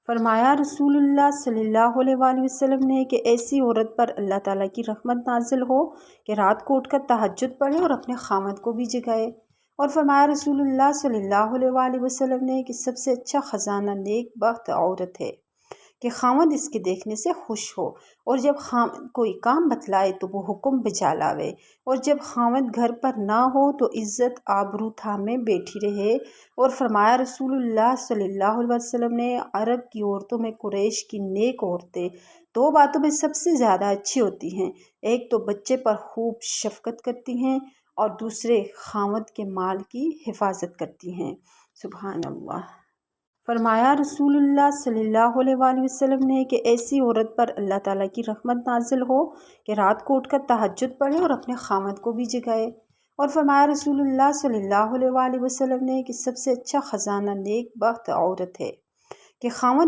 فرمایا رسول اللہ صلی اللہ علیہ وسلم نے کہ ایسی عورت پر اللہ تعالیٰ کی رحمت نازل ہو کہ رات کو اٹھ کر تہجد پڑھے اور اپنے خامد کو بھی جگائے۔ اور فرمایا رسول اللہ صلی اللہ علیہ وسلم نے کہ سب سے اچھا خزانہ نیک بخت عورت ہے کہ خامد اس کے دیکھنے سے خوش ہو، اور جب خامد کوئی کام بتلائے تو وہ حکم بجا لاوے، اور جب خامد گھر پر نہ ہو تو عزت آبرو تھامے بیٹھی رہے۔ اور فرمایا رسول اللہ صلی اللہ علیہ وسلم نے عرب کی عورتوں میں قریش کی نیک عورتیں دو باتوں میں سب سے زیادہ اچھی ہوتی ہیں، ایک تو بچے پر خوب شفقت کرتی ہیں اور دوسرے خامد کے مال کی حفاظت کرتی ہیں۔ سبحان اللہ۔ فرمایا رسول اللہ صلی اللہ علیہ وسلم نے کہ ایسی عورت پر اللہ تعالیٰ کی رحمت نازل ہو کہ رات کو اٹھ کر تہجد پڑھے اور اپنے خامد کو بھی جگائے۔ اور فرمایا رسول اللہ صلی اللہ علیہ وسلم نے کہ سب سے اچھا خزانہ نیک بخت عورت ہے کہ خامد